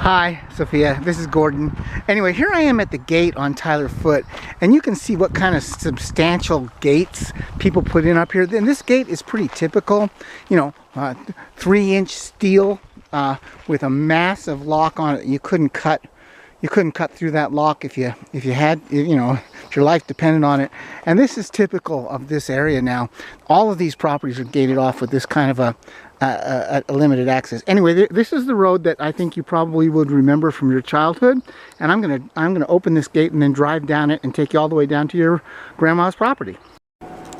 Hi, Sophia. This is Gordon. Anyway, here I am at the gate on Tyler Foote, and you can see what kind of substantial gates people put in up here. And this gate is pretty typical, you know, 3-inch steel with a massive lock on it. You couldn't cut through that lock if you had, you know, if your life depended on it. And this is typical of this area now. All of these properties are gated off with this kind of a limited access. Anyway, this is the road that I think you probably would remember from your childhood, and I'm gonna open this gate and then drive down it and take you all the way down to your grandma's property.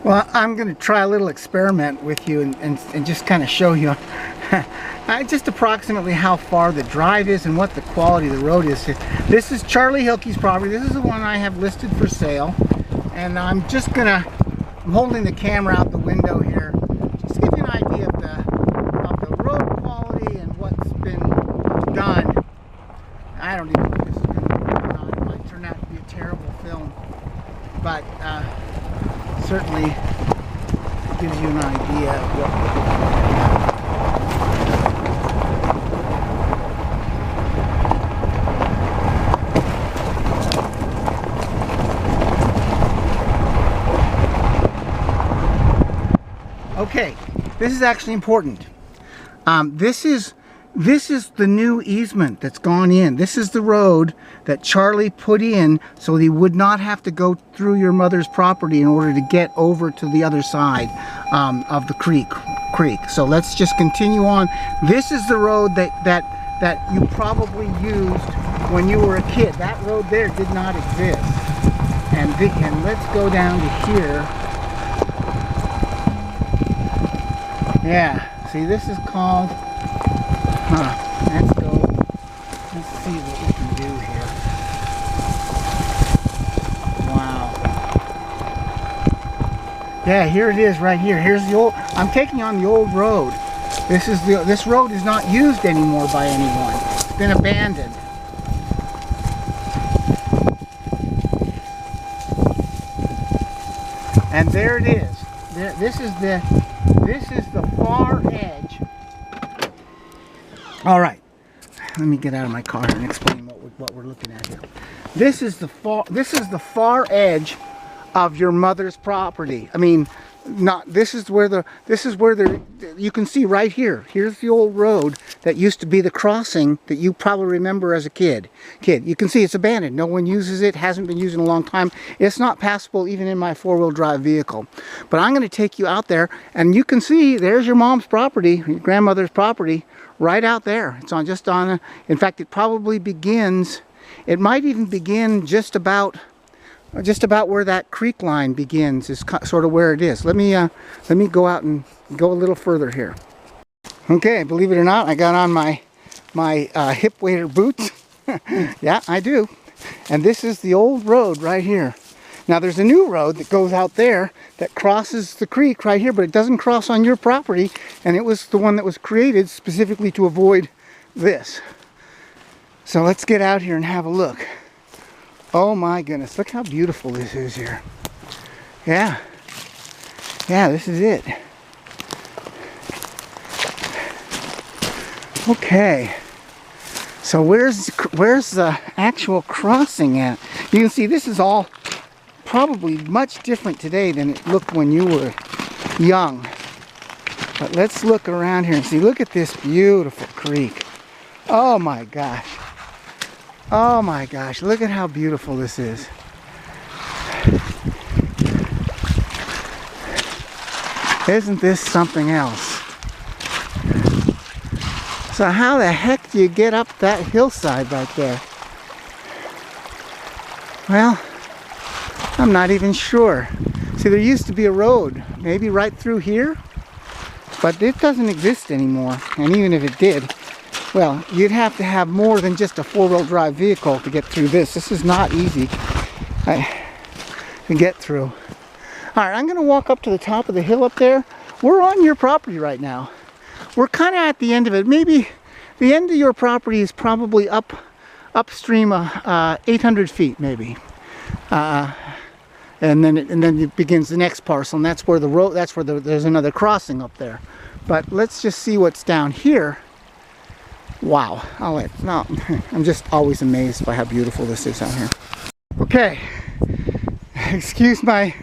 Well, I'm gonna try a little experiment with you and just kind of show you just approximately how far the drive is and what the quality of the road is. This is Charlie Hilke's property. This is the one I have listed for sale, and I'm holding the camera out the window here just to give you an idea of the road quality and what's been done. I don't even know if this is going to be or not. It might turn out to be a terrible film, but certainly gives you an idea of what we're looking at. Okay, this is actually important. This is the new easement that's gone in. This is the road that Charlie put in so he would not have to go through your mother's property in order to get over to the other side of the creek. So let's just continue on. This is the road that you probably used when you were a kid. That road there did not exist. And let's go down to here. Yeah, see, this is called, let's see what we can do here. Wow. Yeah, here it is right here. Here's the old, I'm taking on the old road. This road is not used anymore by anyone. It's been abandoned. And there it is. This is the far edge. All right, let me get out of my car and explain what we're looking at here. This is the far edge of your mother's property. I mean, this is where you can see right here. Here's the old road that used to be the crossing that you probably remember as a kid. You can see it's abandoned. No one uses it. Hasn't been used in a long time. It's not passable even in my 4-wheel drive vehicle. But I'm going to take you out there, and you can see there's your mom's property, your grandmother's property, right out there. It's just on. In fact, it probably begins. It might even begin just about where that creek line begins is sort of where it is. Let me go out and go a little further here. Okay, believe it or not, I got on my hip waders boots. Yeah, I do. And this is the old road right here. Now there's a new road that goes out there that crosses the creek right here, but it doesn't cross on your property, and it was the one that was created specifically to avoid this. So let's get out here and have a look. Oh my goodness, look how beautiful this is here. Yeah, this is it. Okay, so where's the actual crossing at? You can see this is all probably much different today than it looked when you were young. But let's look around here and see. Look at this beautiful creek. Oh my gosh. Oh my gosh, look at how beautiful this is. Isn't this something else? So how the heck do you get up that hillside right there? Well, I'm not even sure. See, there used to be a road, maybe right through here, but it doesn't exist anymore. And even if it did, well, you'd have to have more than just a 4-wheel drive vehicle to get through this. This is not easy to get through. All right, I'm going to walk up to the top of the hill up there. We're on your property right now. We're kind of at the end of it. Maybe the end of your property is probably upstream 800 feet, maybe. And then it begins the next parcel, and that's where the road. There's another crossing up there. But let's just see what's down here. Wow, no, I'm just always amazed by how beautiful this is out here. Okay, excuse my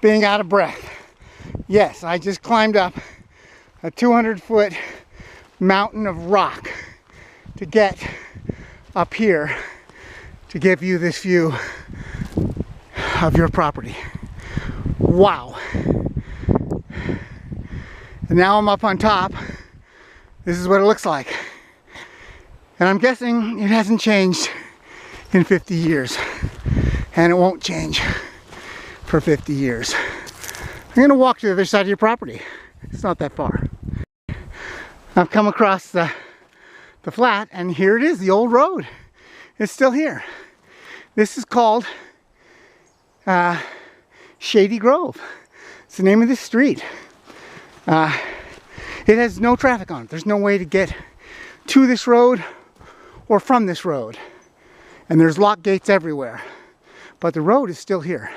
being out of breath. Yes, I just climbed up a 200-foot mountain of rock to get up here to give you this view of your property. Wow. And now I'm up on top. This is what it looks like. And I'm guessing it hasn't changed in 50 years. And it won't change for 50 years. I'm gonna walk to the other side of your property. It's not that far. I've come across the flat, and here it is, the old road. It's still here. This is called Shady Grove. It's the name of this street. It has no traffic on it. There's no way to get to this road or from this road. And there's lock gates everywhere. But the road is still here.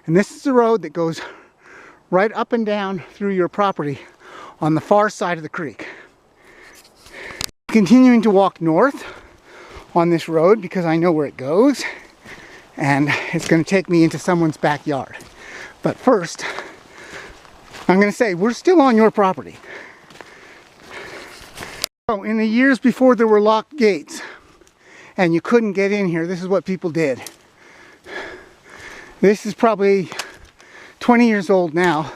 And this is the road that goes right up and down through your property on the far side of the creek. Continuing to walk north on this road because I know where it goes, and it's going to take me into someone's backyard. But first, I'm going to say we're still on your property. So in the years before there were locked gates and you couldn't get in here, this is what people did. This is probably 20 years old now,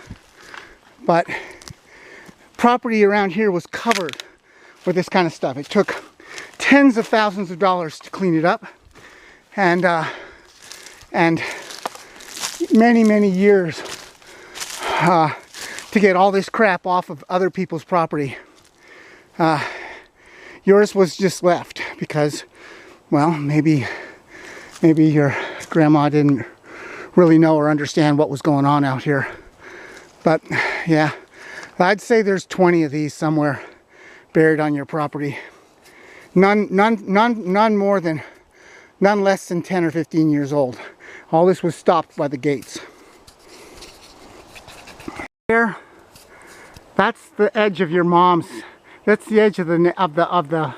but property around here was covered with this kind of stuff. It took tens of thousands of dollars to clean it up, and many years to get all this crap off of other people's property. Yours was just left because, well, maybe your grandma didn't really know or understand what was going on out here. But yeah, I'd say there's 20 of these somewhere buried on your property. None less than 10 or 15 years old. All this was stopped by the gates. There, that's the edge of your mom's. That's the edge of the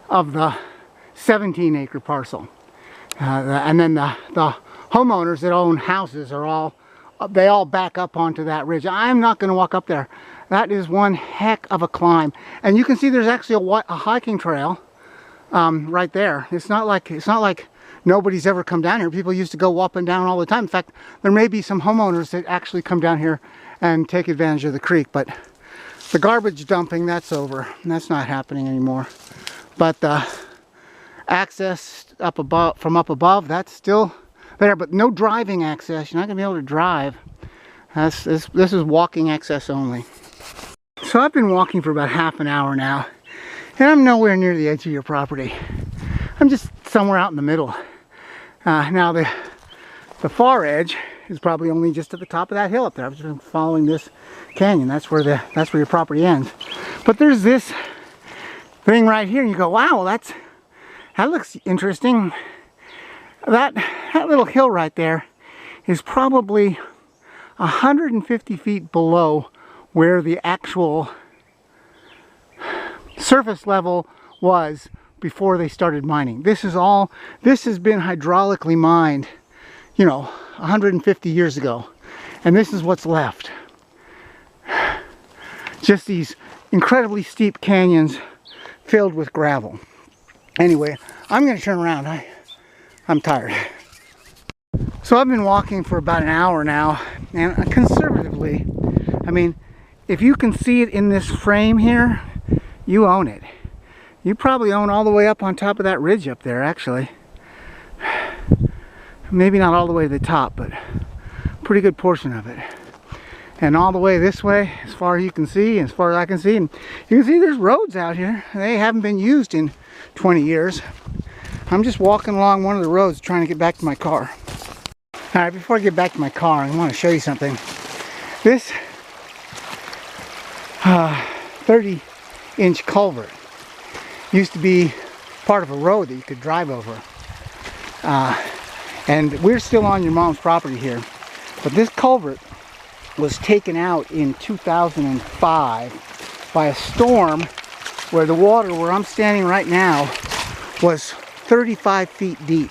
17-acre parcel. And then the homeowners that own houses are all back up onto that ridge. I'm not going to walk up there. That is one heck of a climb, and you can see there's actually a hiking trail right there. It's not like nobody's ever come down here. People used to go up and down all the time. In fact, there may be some homeowners that actually come down here and take advantage of the creek, but the garbage dumping, that's over. That's not happening anymore. But the access up above, from up above, that's still there, but no driving access. You're not gonna be able to drive. This is walking access only. So I've been walking for about half an hour now, and I'm nowhere near the edge of your property. I'm just somewhere out in the middle. Now the far edge is probably only just at the top of that hill up there. I've just been following this canyon. That's where your property ends. But there's this thing right here, and you go, wow, that looks interesting. That little hill right there is probably 150 feet below where the actual surface level was before they started mining. This has been hydraulically mined, you know, 150 years ago. And this is what's left. Just these incredibly steep canyons filled with gravel. Anyway, I'm going to turn around. I'm tired. So I've been walking for about an hour now, and conservatively, I mean, if you can see it in this frame here, you own it. You probably own all the way up on top of that ridge up there, actually. Maybe not all the way to the top, but a pretty good portion of it. And all the way this way, as far as you can see, as far as I can see, and you can see there's roads out here. They haven't been used in 20 years. I'm just walking along one of the roads trying to get back to my car. All right, before I get back to my car, I want to show you something. This 30-inch culvert used to be part of a road that you could drive over. And we're still on your mom's property here. But this culvert was taken out in 2005 by a storm where the water where I'm standing right now was 35 feet deep.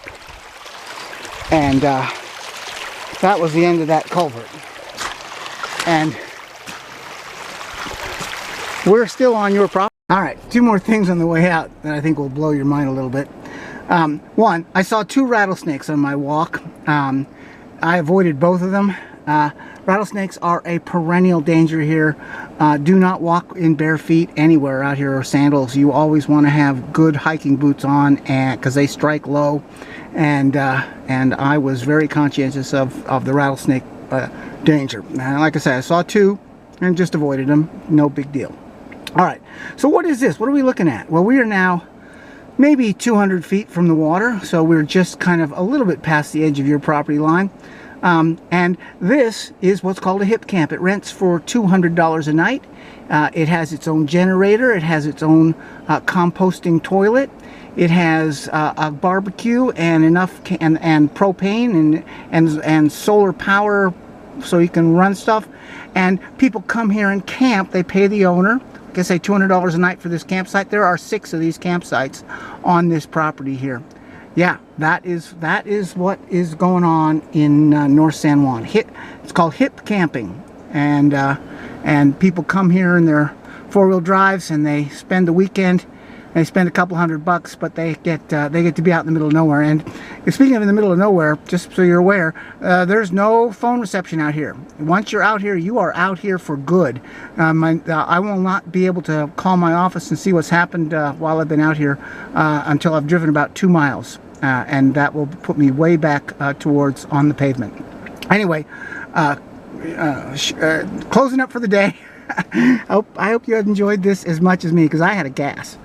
And that was the end of that culvert. And we're still on your property. All right, two more things on the way out that I think will blow your mind a little bit. One, I saw 2 rattlesnakes on my walk. I avoided both of them. Rattlesnakes are a perennial danger here. Do not walk in bare feet anywhere out here, or sandals. You always want to have good hiking boots on, and because they strike low. And I was very conscientious of the rattlesnake danger. And like I said, I saw 2 and just avoided them. No big deal. All right, so what is this? What are we looking at? Well, we are now maybe 200 feet from the water, so we're just kind of a little bit past the edge of your property line. And this is what's called a hip camp. It rents for $200 a night. It has its own generator. It has its own composting toilet. It has a barbecue and enough and propane and solar power, so you can run stuff. And people come here and camp. They pay the owner, like I say, $200 a night for this campsite. There are 6 of these campsites on this property here. Yeah, that is what is going on in North San Juan. It's called hip camping, and people come here in their 4-wheel drives and they spend the weekend. They spend a couple $100, but they get to be out in the middle of nowhere. And speaking of in the middle of nowhere, just so you're aware, there's no phone reception out here. Once you're out here, you are out here for good. I will not be able to call my office and see what's happened while I've been out here until I've driven about 2 miles, and that will put me way back towards on the pavement. Anyway, closing up for the day. I hope you have enjoyed this as much as me, because I had a gas.